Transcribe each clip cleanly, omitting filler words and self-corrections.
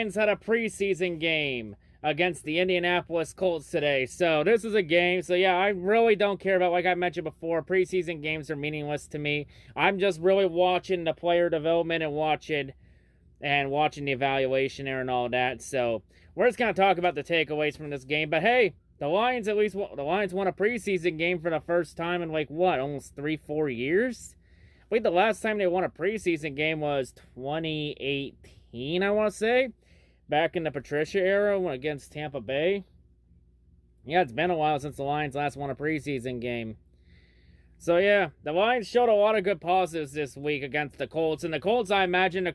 Lions had a preseason game against the Indianapolis Colts today. So this is a game. So yeah, I really don't care about, like I mentioned before, preseason games are meaningless to me. I'm just really watching the player development and watching the evaluation there and all that. So we're just going to talk about the takeaways from this game. But hey, the Lions won a preseason game for the first time in like what, almost 3-4 years? Wait, the last time they won a preseason game was 2018, I want to say. Back in the Patricia era against Tampa Bay. Yeah, it's been a while since the Lions last won a preseason game. So yeah, the Lions showed a lot of good positives this week against the Colts. And the Colts, I'm going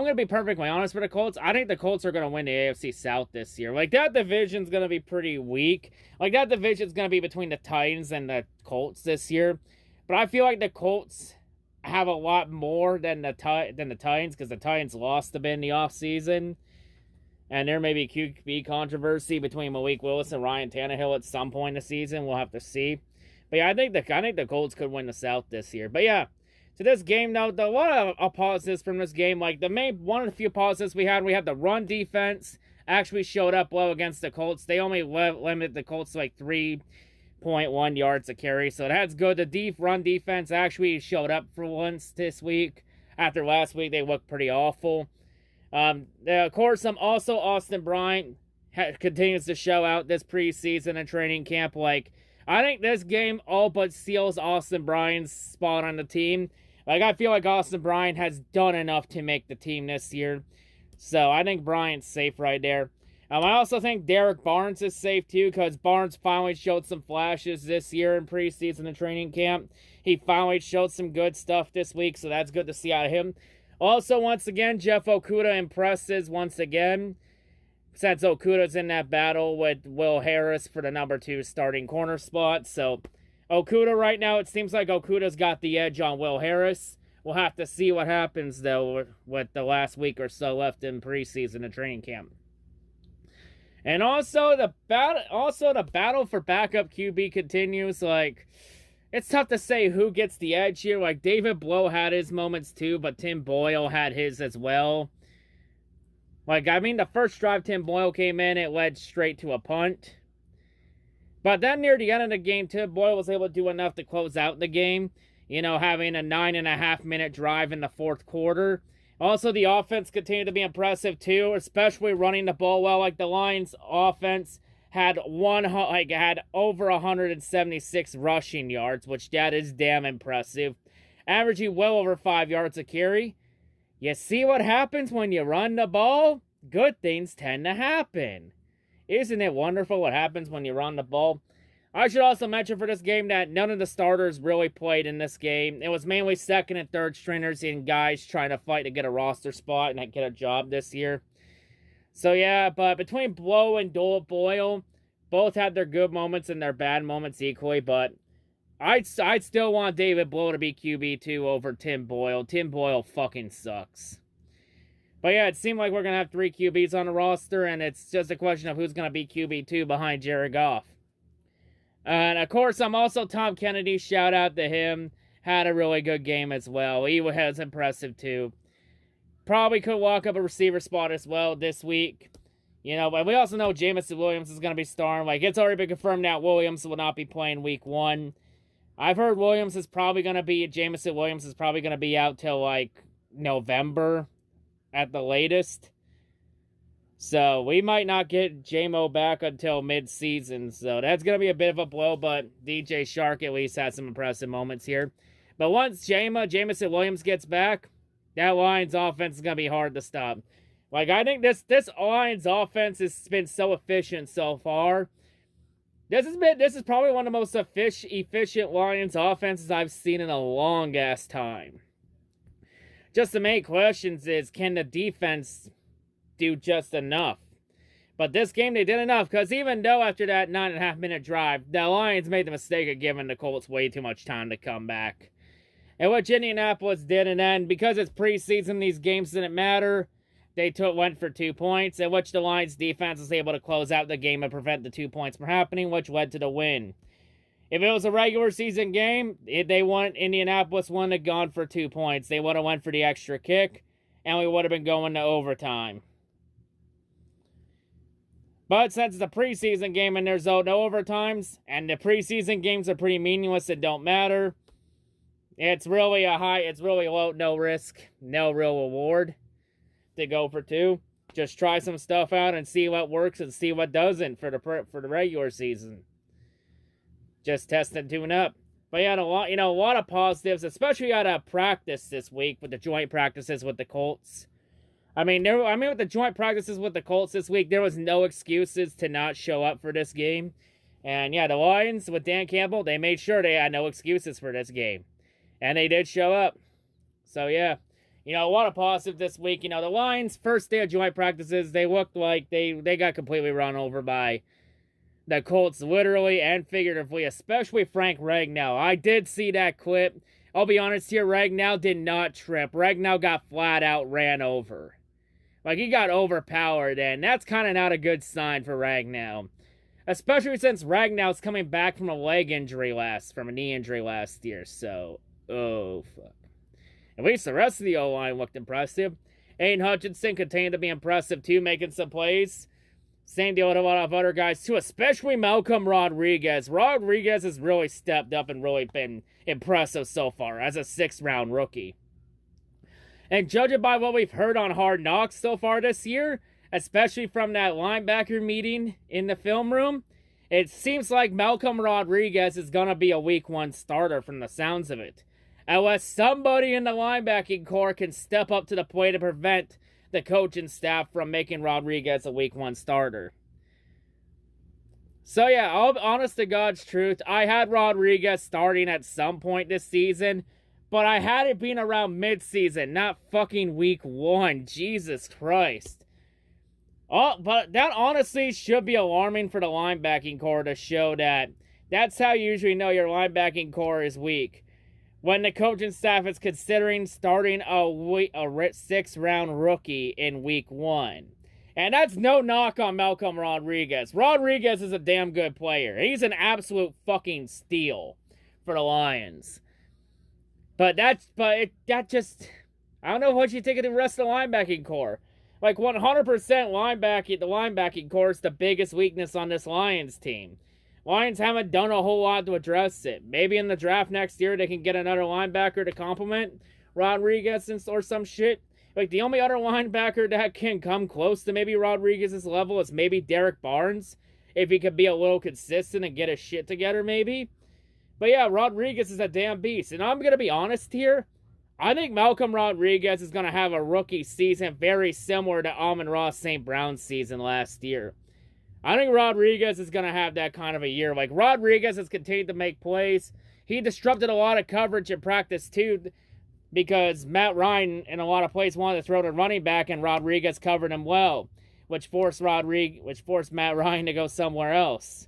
to be perfectly honest with the Colts. I think the Colts are going to win the AFC South this year. Like, that division's going to be pretty weak. Like, that division's going to be between the Titans and the Colts this year. But I feel like the Colts have a lot more than the Titans, because the Titans lost a bit in the offseason. And there may be QB controversy between Malik Willis and Ryan Tannehill at some point in the season. We'll have to see. But yeah, I think the Colts could win the South this year. But yeah, to this game, though, a lot of positives from this game. Like, one of the few positives we had the run defense actually showed up well against the Colts. They only limited the Colts to like 3.1 yards a carry, so that's good. The run defense actually showed up for once this week. After last week, they looked pretty awful. Of course, also Austin Bryant continues to show out this preseason and training camp. Like, I think this game all but seals Austin Bryant's spot on the team. Like, I feel like Austin Bryant has done enough to make the team this year. So, I think Bryant's safe right there. I also think Derek Barnes is safe, too, because Barnes finally showed some flashes this year in preseason and training camp. He finally showed some good stuff this week, so that's good to see out of him. Also, once again, Jeff Okudah impresses once again, since Okudah's in that battle with Will Harris for the number 2 starting corner spot. So, Okudah right now, it seems like Okudah's got the edge on Will Harris. We'll have to see what happens, though, with the last week or so left in preseason and training camp. And also, the battle for backup QB continues. Like, it's tough to say who gets the edge here. Like, David Blough had his moments too, but Tim Boyle had his as well. Like, I mean, the first drive Tim Boyle came in, it led straight to a punt. But then near the end of the game, Tim Boyle was able to do enough to close out the game. You know, having a 9.5-minute drive in the fourth quarter. Also, the offense continued to be impressive too, especially running the ball well. Like, the Lions' offense had over 176 rushing yards, which that is damn impressive. Averaging well over 5 yards a carry. You see what happens when you run the ball? Good things tend to happen. Isn't it wonderful what happens when you run the ball? I should also mention for this game that none of the starters really played in this game. It was mainly second and third stringers and guys trying to fight to get a roster spot and get a job this year. So yeah, but between Blough and Boyle, both had their good moments and their bad moments equally, but I'd still want David Blough to be QB2 over Tim Boyle. Tim Boyle fucking sucks. But yeah, it seemed like we're going to have 3 QBs on the roster, and it's just a question of who's going to be QB2 behind Jared Goff. And of course, I'm also Tom Kennedy. Shout out to him. Had a really good game as well. He was impressive too. Probably could walk up a receiver spot as well this week. You know, but we also know Jameson Williams is going to be starting. Like, it's already been confirmed that Williams will not be playing week 1. I've heard Jameson Williams is probably going to be out till, like, November at the latest. So, we might not get J-Mo back until mid-season. So, that's going to be a bit of a blow, but DJ Shark at least had some impressive moments here. But once Jameson Williams gets back, that Lions offense is going to be hard to stop. Like, I think this Lions offense has been so efficient so far. This is probably one of the most efficient Lions offenses I've seen in a long-ass time. Just the main questions is, can the defense do just enough? But this game, they did enough, because even though after that 9.5-minute drive, the Lions made the mistake of giving the Colts way too much time to come back. And which Indianapolis did, and then because it's preseason, these games didn't matter. They went for 2 points, in which the Lions defense was able to close out the game and prevent the 2 points from happening, which led to the win. If it was a regular season game, Indianapolis wouldn't have gone for 2 points. They would have went for the extra kick, and we would have been going to overtime. But since it's a preseason game and there's no overtimes, and the preseason games are pretty meaningless and don't matter, it's really low, no risk, no real reward to go for 2. Just try some stuff out and see what works and see what doesn't for the regular season. Just test and tune up. But yeah, a lot of positives, especially out of practice this week with the joint practices with the Colts. I mean, with the joint practices with the Colts this week, there was no excuses to not show up for this game. And yeah, the Lions with Dan Campbell, they made sure they had no excuses for this game. And they did show up. So yeah, a lot of positive this week. The Lions, first day of joint practices, they looked like they got completely run over by the Colts, literally and figuratively, especially Frank Ragnow. I did see that clip. I'll be honest here, Ragnow did not trip. Ragnow got flat out ran over. Like, he got overpowered, and that's kind of not a good sign for Ragnow. Especially since Ragnow's coming back from a knee injury last year, so, oh, fuck. At least the rest of the O-line looked impressive. Aiden Hutchinson continued to be impressive, too, making some plays. Same deal with a lot of other guys, too, especially Malcolm Rodriguez. Rodriguez has really stepped up and really been impressive so far as a 6th-round rookie. And judging by what we've heard on Hard Knocks so far this year, especially from that linebacker meeting in the film room, it seems like Malcolm Rodriguez is going to be a Week 1 starter from the sounds of it. Unless somebody in the linebacking core can step up to the plate to prevent the coaching staff from making Rodriguez a Week 1 starter. So yeah, honest to God's truth, I had Rodriguez starting at some point this season, but I had it being around mid-season, not fucking Week 1. Jesus Christ. But that honestly should be alarming for the linebacking core to show that that's how you usually know your linebacking core is weak. When the coaching staff is considering starting a 6th-round rookie in Week 1. And that's no knock on Malcolm Rodriguez. Rodriguez is a damn good player. He's an absolute fucking steal for the Lions. But I don't know what you think of the rest of the linebacking core. Like, 100% the linebacking core is the biggest weakness on this Lions team. Lions haven't done a whole lot to address it. Maybe in the draft next year they can get another linebacker to complement Rodriguez or some shit. Like, the only other linebacker that can come close to maybe Rodriguez's level is maybe Derek Barnes. If he could be a little consistent and get his shit together, maybe. But yeah, Rodriguez is a damn beast. And I'm going to be honest here. I think Malcolm Rodriguez is going to have a rookie season very similar to Amon-Ra St. Brown's season last year. I think Rodriguez is going to have that kind of a year. Like, Rodriguez has continued to make plays. He disrupted a lot of coverage in practice, too, because Matt Ryan, in a lot of plays, wanted to throw to running back, and Rodriguez covered him well, which forced Matt Ryan to go somewhere else.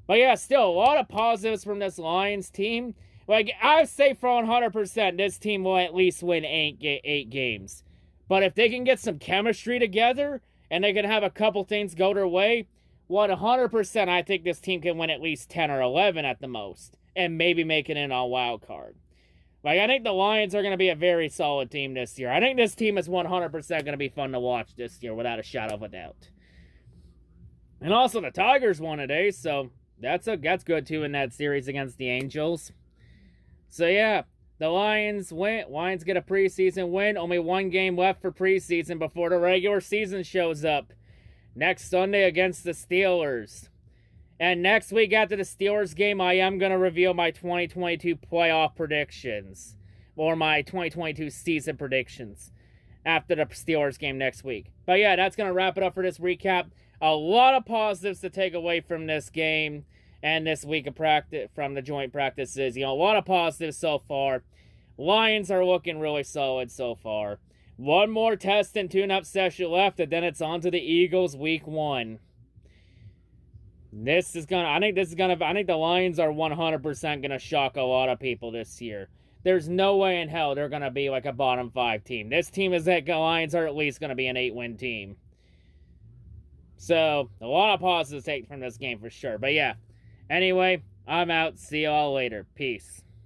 But yeah, still, a lot of positives from this Lions team. Like, I say for 100%, this team will at least win 8 games. But if they can get some chemistry together, and they can have a couple things go their way, 100% I think this team can win at least 10 or 11 at the most, and maybe make it in on wild card. Like, I think the Lions are going to be a very solid team this year. I think this team is 100% going to be fun to watch this year, without a shadow of a doubt. And also, the Tigers won today, so that's good, too, in that series against the Angels. So, yeah, the Lions win. Lions get a preseason win. Only 1 game left for preseason before the regular season shows up. Next Sunday against the Steelers. And next week after the Steelers game, I am going to reveal my 2022 playoff predictions. Or my 2022 season predictions. After the Steelers game next week. But yeah, that's going to wrap it up for this recap. A lot of positives to take away from this game. And this week of practice from the joint practices. A lot of positives so far. Lions are looking really solid so far. 1 more test and tune-up session left, and then it's on to the Eagles Week 1. I think the Lions are 100% gonna shock a lot of people this year. There's no way in hell they're gonna be like a bottom 5 team. This team is that the Lions are at least gonna be an 8-win team. So a lot of positives to take from this game for sure. But yeah. Anyway, I'm out. See y'all later. Peace.